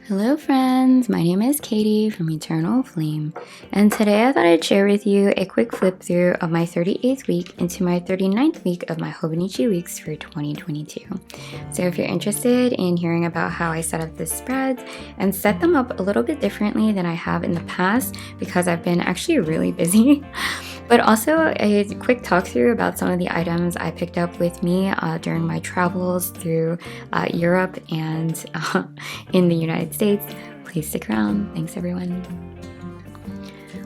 Hello friends, my name is Katie from Eternal Flame, and today I thought I'd share with you a quick flip through of my 38th week into my 39th week of my Hobonichi Weeks for 2022. So if you're interested in hearing about how I set up the spreads and set them up a little bit differently than I have in the past because I've been actually really busy, but also a quick talk through about some of the items I picked up with me during my travels through Europe and in the United States. Please stick around. Thanks everyone.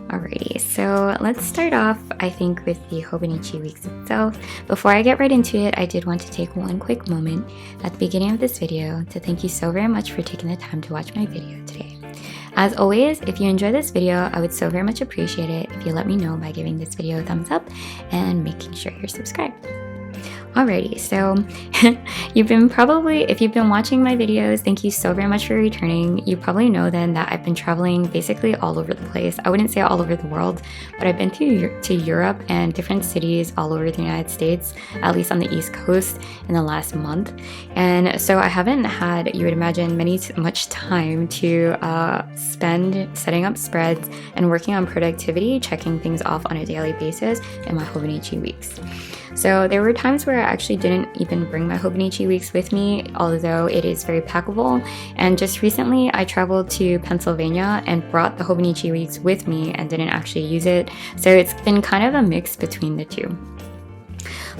Alrighty, so let's start off, I think, with the Hobonichi Weeks itself. Before I get right into it, I did want to take one quick moment at the beginning of this video to thank you so very much for taking the time to watch my video today. As always, if you enjoy this video, I would so very much appreciate it if you let me know by giving this video a thumbs up and making sure you're subscribed. Alrighty, so if you've been watching my videos, thank you so very much for returning. You probably know then that I've been traveling basically all over the place. I wouldn't say all over the world, but I've been to Europe and different cities all over the United States, at least on the East Coast in the last month. And so I haven't had, you would imagine, much time to spend setting up spreads and working on productivity, checking things off on a daily basis in my Hobonichi Weeks. So there were times where I actually didn't even bring my Hobonichi Weeks with me, although it is very packable. And just recently I traveled to Pennsylvania and brought the Hobonichi Weeks with me and didn't actually use it. So it's been kind of a mix between the two.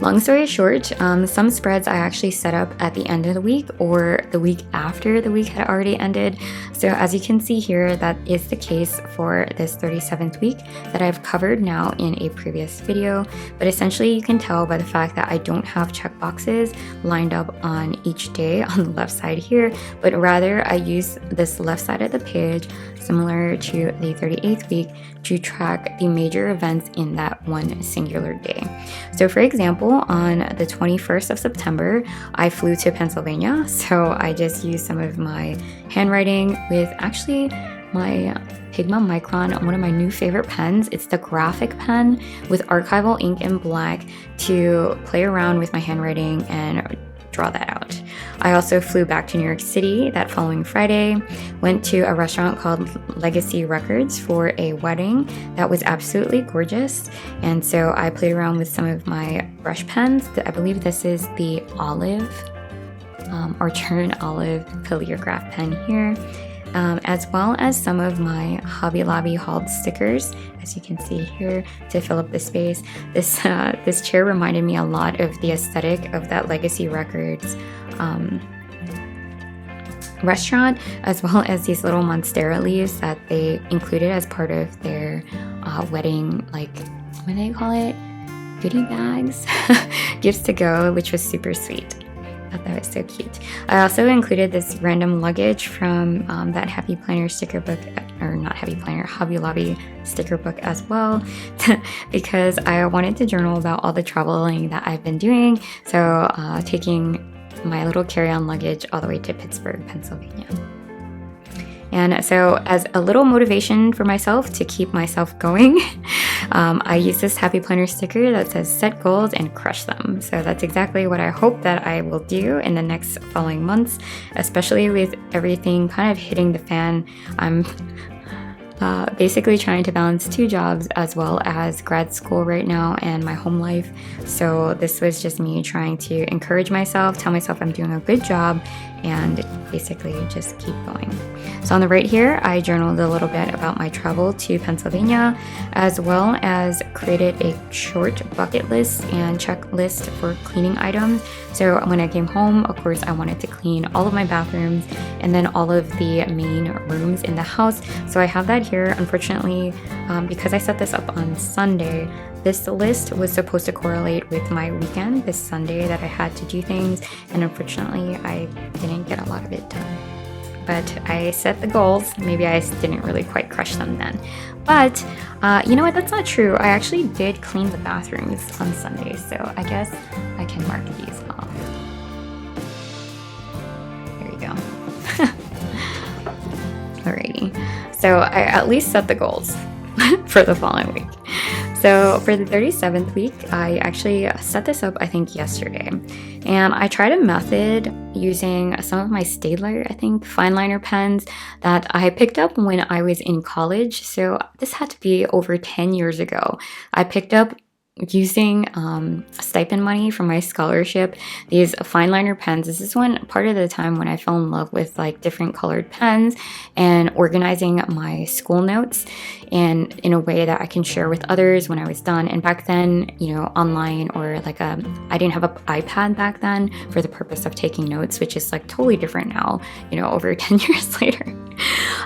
Long story short, some spreads I actually set up at the end of the week or the week after the week had already ended. So as you can see here, that is the case for this 37th week that I've covered now in a previous video. But essentially you can tell by the fact that I don't have checkboxes lined up on each day on the left side here, but rather I use this left side of the page, similar to the 38th week, to track the major events in that one singular day. So for example, on the 21st of September, I flew to Pennsylvania. So I just used some of my handwriting with actually my Pigma Micron, one of my new favorite pens. It's the graphic pen with archival ink in black to play around with my handwriting and draw that out. I also flew back to New York City that following Friday, went to a restaurant called Legacy Records for a wedding that was absolutely gorgeous. And so I played around with some of my brush pens. I believe this is the Olive or Turn Olive Calligraph pen here. As well as some of my Hobby Lobby hauled stickers, as you can see here, to fill up the space. This chair reminded me a lot of the aesthetic of that Legacy Records restaurant, as well as these little monstera leaves that they included as part of their wedding, like, what do they call it? Goodie bags? Gifts to go, which was super sweet. I thought that was so cute. I also included this random luggage from that Happy Planner sticker book, or not Happy Planner, Hobby Lobby sticker book as well, because I wanted to journal about all the traveling that I've been doing. So taking my little carry-on luggage all the way to Pittsburgh, Pennsylvania. And so as a little motivation for myself to keep myself going, I use this Happy Planner sticker that says set goals and crush them. So that's exactly what I hope that I will do in the next following months, especially with everything kind of hitting the fan. I'm basically trying to balance 2 jobs as well as grad school right now and my home life. So this was just me trying to encourage myself, tell myself I'm doing a good job, and basically just keep going. So on the right here, I journaled a little bit about my travel to Pennsylvania, as well as created a short bucket list and checklist for cleaning items. So when I came home, of course, I wanted to clean all of my bathrooms and then all of the main rooms in the house. So I have that here. Unfortunately, because I set this up on Sunday, this list was supposed to correlate with my weekend, this Sunday that I had to do things, and unfortunately I didn't get a lot of it done. But I set the goals. Maybe I didn't really quite crush them then. But you know what? That's not true. I actually did clean the bathrooms on Sunday, so I guess I can mark these off. There you go. Alrighty. So I at least set the goals for the following week. So for the 37th week, I actually set this up, I think, yesterday. And I tried a method using some of my Staedtler, I think, fine liner pens that I picked up when I was in college. So this had to be over 10 years ago. I picked up using stipend money from my scholarship, these fine liner pens. This is when part of the time when I fell in love with like different colored pens and organizing my school notes and in a way that I can share with others when I was done. And back then, you know, online or like I didn't have an iPad back then for the purpose of taking notes, which is like totally different now, you know, over 10 years later.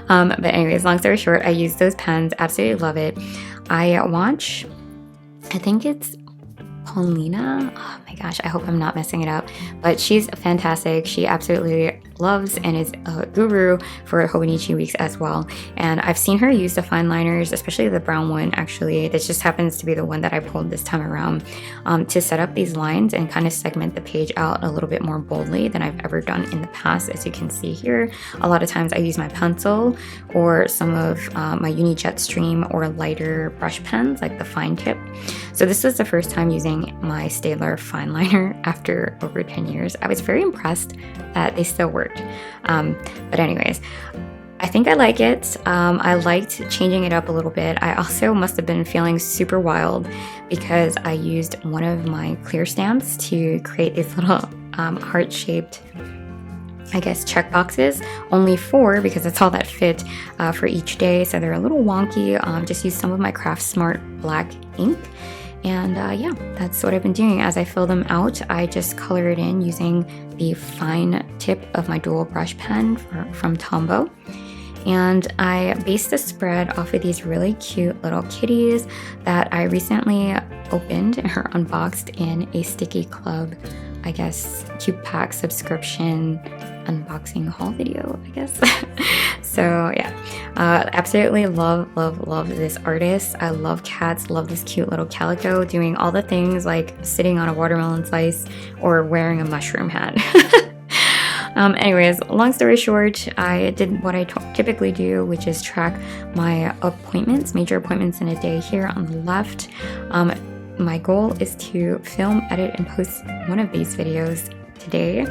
But anyways, long story short, I use those pens, absolutely love it. I think it's Paulina. Oh my gosh, I hope I'm not messing it up. But she's fantastic. She absolutely loves and is a guru for Hobonichi Weeks as well. And I've seen her use the fine liners, especially the brown one actually. This just happens to be the one that I pulled this time around to set up these lines and kind of segment the page out a little bit more boldly than I've ever done in the past. As you can see here, a lot of times I use my pencil or some of my Uni Jetstream or lighter brush pens like the fine tip. So this was the first time using my Staedtler fine liner after over 10 years. I was very impressed that they still worked. But anyways, I think I like it. I liked changing it up a little bit. I also must have been feeling super wild because I used one of my clear stamps to create these little heart-shaped, I guess, check boxes. Only 4 because that's all that fit for each day. So they're a little wonky. Just use some of my Craft Smart black ink. And yeah, that's what I've been doing. As I fill them out, I just color it in using the fine tip of my dual brush pen from Tombow. And I based the spread off of these really cute little kitties that I recently opened or unboxed in a Sticky Club, I guess, cute pack subscription unboxing haul video, I guess. So yeah, absolutely love this artist. I love cats, love this cute little calico doing all the things like sitting on a watermelon slice or wearing a mushroom hat. Anyways, long story short, I did what I typically do, which is track my appointments, major appointments in a day here on the left. My goal is to film, edit, and post one of these videos today.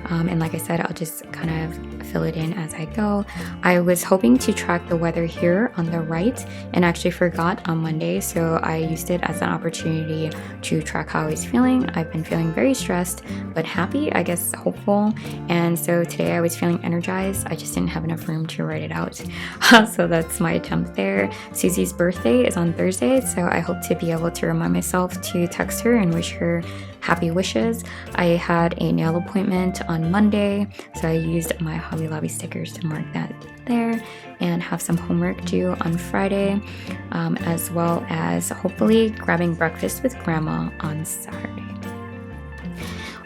And like I said, I'll just kind of fill it in as I go. I was hoping to track the weather here on the right and actually forgot on Monday, so I used it as an opportunity to track how I was feeling. I've been feeling very stressed, but happy, I guess hopeful. And so today I was feeling energized. I just didn't have enough room to write it out. So that's my attempt there. Susie's birthday is on Thursday, so I hope to be able to remind myself to text her and wish her happy wishes. I had a nail appointment on Monday, so I used my Hobby Lobby stickers to mark that there and have some homework due on Friday, as well as hopefully grabbing breakfast with Grandma on Saturday.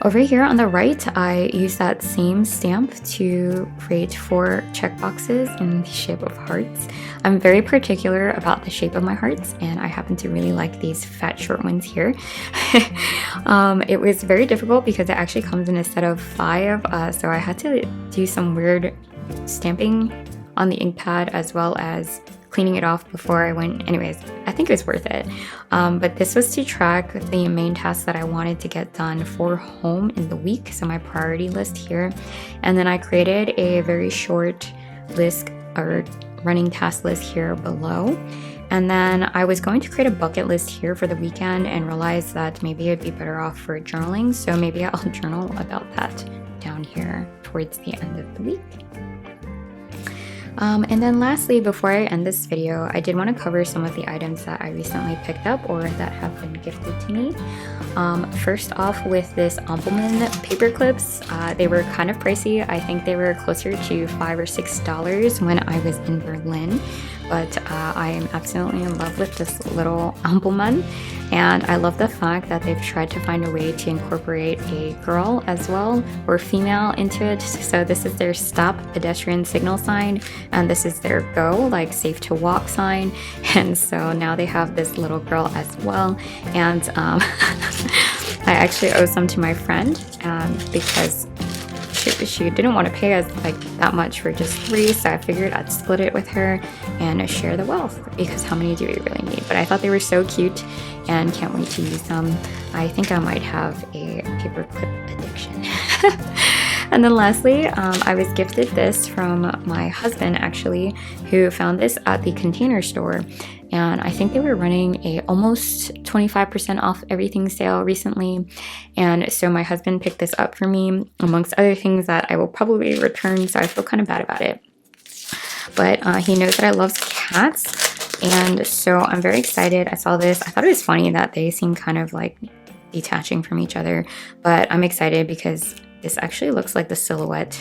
Over here on the right, I use that same stamp to create 4 checkboxes in the shape of hearts. I'm very particular about the shape of my hearts, and I happen to really like these fat short ones here. It was very difficult because it actually comes in a set of 5, so I had to do some weird stamping on the ink pad as well as cleaning it off before I went. Anyways, I think it was worth it. But this was to track the main tasks that I wanted to get done for home in the week, so my priority list here. And then I created a very short list or running task list here below. And then I was going to create a bucket list here for the weekend and realized that maybe it'd be better off for journaling, so maybe I'll journal about that down here towards the end of the week. And then lastly, before I end this video, I did want to cover some of the items that I recently picked up or that have been gifted to me. First off, with this Ampelmann paper clips, they were kind of pricey. I think they were closer to $5 or $6 when I was in Berlin, but I am absolutely in love with this little Ampelmann. And I love the fact that they've tried to find a way to incorporate a girl as well, or female, into it. So this is their stop pedestrian signal sign, and this is their go, like safe to walk sign. And so now they have this little girl as well. And I actually owe some to my friend because, shoot, she didn't want to pay us like that much for just 3, so I figured I'd split it with her and share the wealth, because how many do we really need? But I thought they were so cute and can't wait to use them. I think I might have a paperclip addiction. And then lastly, I was gifted this from my husband actually, who found this at the Container Store. And I think they were running a almost 25% off everything sale recently. And so my husband picked this up for me, amongst other things that I will probably return, so I feel kind of bad about it. But he knows that I love cats, and so I'm very excited. I saw this. I thought it was funny that they seem kind of like detaching from each other, but I'm excited because this actually looks like the silhouette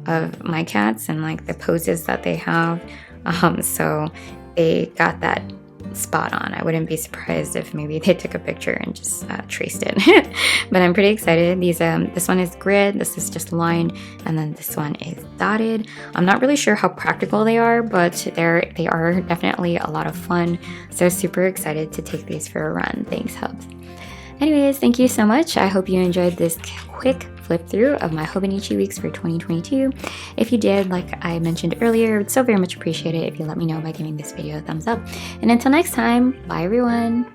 of my cats and like the poses that they have. So they got that spot on. I wouldn't be surprised if maybe they took a picture and just traced it. But I'm pretty excited. This one is grid, this is just lined, and then this one is dotted. I'm not really sure how practical they are, but they are definitely a lot of fun. So super excited to take these for a run. Thanks, Hubs. Anyways, thank you so much. I hope you enjoyed this quick flip through of my Hobonichi Weeks for 2022. If you did, like I mentioned earlier, I would so very much appreciate it if you let me know by giving this video a thumbs up. And until next time, bye everyone.